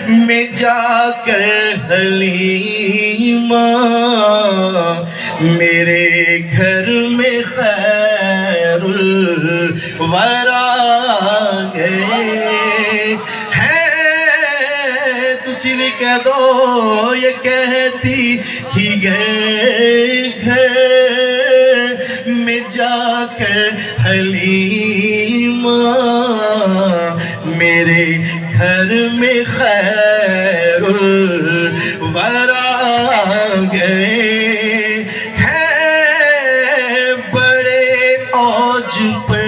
میں جا کر حلیمہ میرے گھر میں خیر الورا گئے ہیں تسی بھی کہہ دو یہ کہتی ہی گئے گھر میں جا کر حلیمہ میرے گھر میں خیر الورا گئے ہیں بڑے اوج پر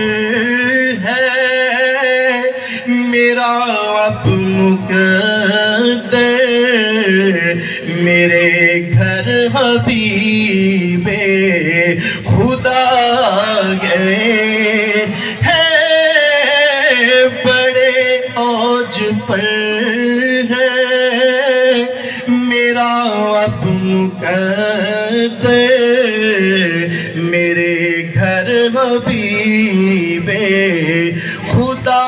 ہے میرا اب مقدر میرے گھر حبیب خدا گئے ہیں بڑے اوج پر ہے میرا اب مقدر میرے گھر حبیب خدا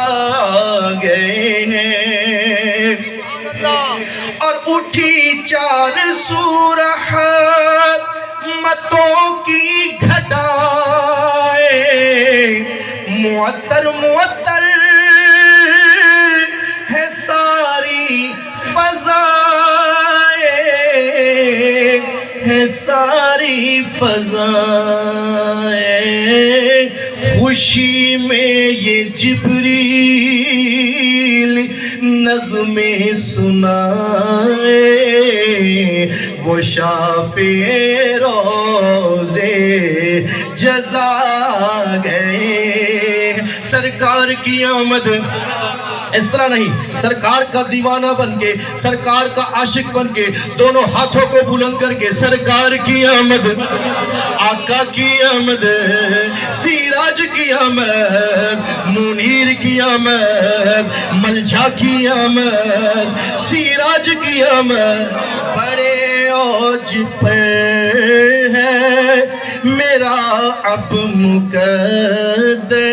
گئے ہیں اور اٹھی چار رحمتوں کی گھٹائیں معطر معطر ہے ساری فضائیں ہے ساری فضائیں خوشی میں یہ جبریل نغمے سنائے وہ شافع روزے جزا گئے سرکار کی آمد اس طرح نہیں سرکار کا دیوانہ بن کے سرکار کا عاشق بن کے دونوں ہاتھوں کو بلند کر کے سرکار کی آمد آقا کی آمد سیراج کی آمد منیر کی آمد ملجا کی آمد سیراج کی آمد بڑے اوج پر ہے میرا اب مقدر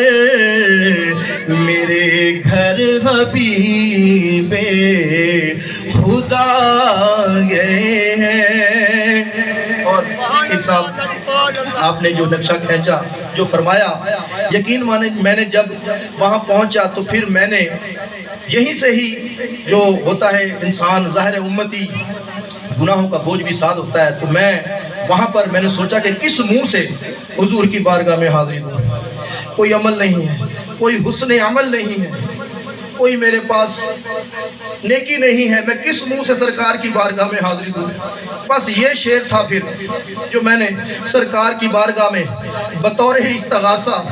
میرے گھر حبیب خدا گئے ہیں اور صاحب آپ نے جو نقشہ کھینچا جو فرمایا یقین مانے میں نے جب وہاں پہنچا تو پھر میں نے یہیں سے ہی جو ہوتا ہے انسان ظاہر امتی گناہوں کا بوجھ بھی ساتھ ہوتا ہے تو میں وہاں پر میں نے سوچا کہ کس منہ سے حضور کی بارگاہ میں حاضری دوں کوئی عمل نہیں ہے کوئی حسن عمل نہیں ہے کوئی میرے پاس نیکی نہیں ہے میں کس منہ سے سرکار کی بارگاہ میں حاضری دوں بس یہ شعر تھا پھر جو میں نے سرکار کی بارگاہ میں بطور استغاثہ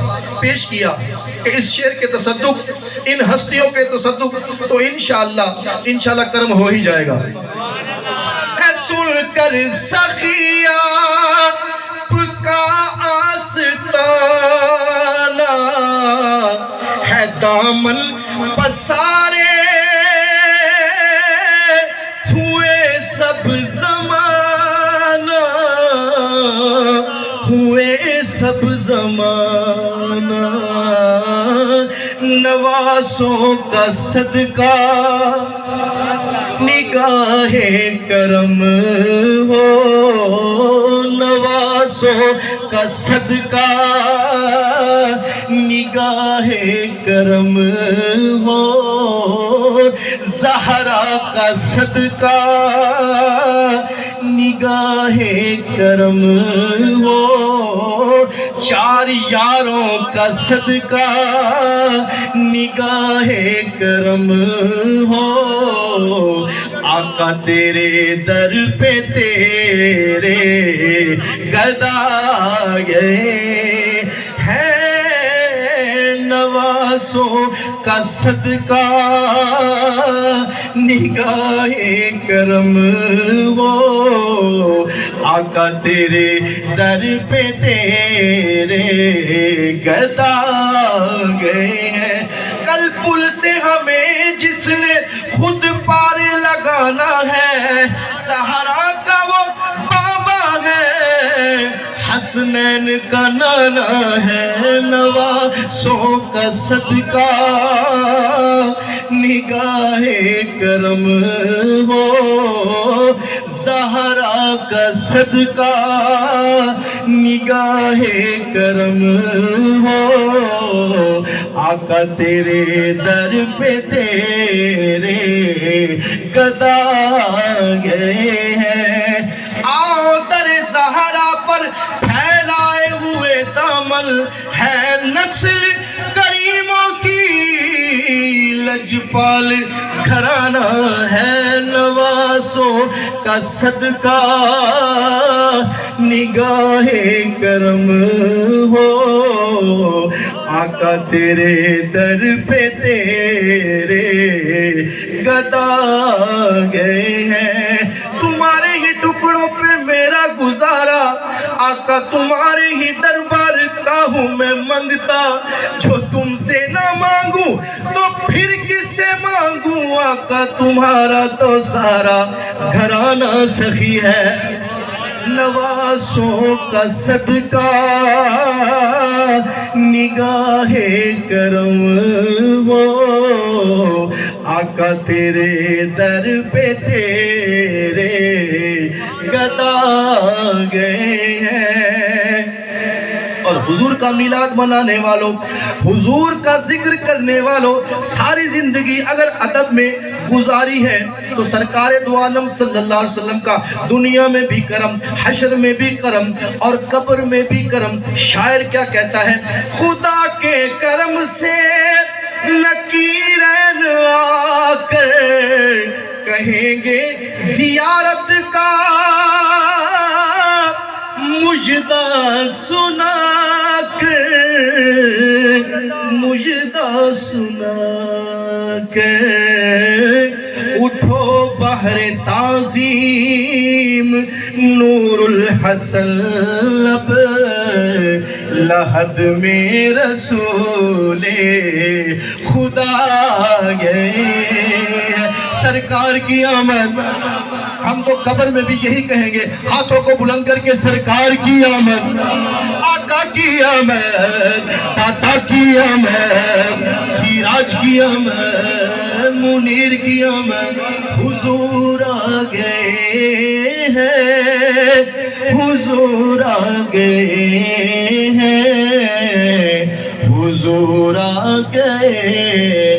پیش کیا کہ اس شعر کے تصدق ان ہستیوں کے تصدق تو انشاءاللہ کرم ہو ہی جائے گا ہے سن کر سخیات کا آستانہ ہے دامن پسارے ہوئے سب زمانہ نوازوں کا صدقہ نگاہ کرم ہو نوازوں کا صدقہ نگاہ کرم ہو زہرا کا صدقہ نگاہ کرم ہو چار یاروں کا صدقہ نگاہ کرم ہو آقا تیرے در پہ تیرے گدا گئے ہیں نوازوں کا صدقہ نگاہ کرم ہو آقا تیرے در پہ تیرے گدا گئے ہیں کل پل سے ہمیں جس نے خود پار لگانا ہے سہارا کا وہ بابا ہے حسنین کا نانا ہے نوازوں کا صدقہ نگاہ کرم ہو زہرا کا صدقہ نگاہ کرم ہو آقا تیرے در پہ تیرے گدا گئے ہیں آؤ در زہرا پر پھیلائے ہوئے دامن ہے نسل کریموں کی لجپال گھرانہ ہے نواسوں کا صدقہ نگاہ کرم ہو آقا تیرے در پہ تیرے گدا گئے ہیں تمہارے ہی ٹکڑوں پہ میرا گزارا آقا تمہارے ہی دربار کا ہوں میں منگتا جو تم سے نہ مانگوں تو پھر کس سے مانگوں آقا تمہارا تو سارا گھرانہ سخی ہے نواسوں کا صدقہ نگاہ کرم ہو آقا تیرے در پہ تیرے گدا گئے ہیں اور حضور کا میلاد منانے والوں حضور کا ذکر کرنے والوں ساری زندگی اگر ادب میں گزاری ہے تو سرکار دو عالم صلی اللہ علیہ وسلم کا دنیا میں بھی کرم حشر میں بھی کرم اور قبر میں بھی کرم شاعر کیا کہتا ہے خدا کے کرم سے نکیرین آ کر کہیں گے زیارت کا مجدہ سنا کر مجدہ سنا کر اٹھو بحر تعظیم نور الحسن لب لحد میں رسول خدا گئے سرکار کی آمد ہم تو قبر میں بھی یہی کہیں گے ہاتھوں کو بلند کر کے سرکار کی آمد آقا کی آمد داتا کی آمد سیراج کی آمد منیر کی آمد حضور آ گئے ہیں حضور آ گئے ہیں حضور آ گئے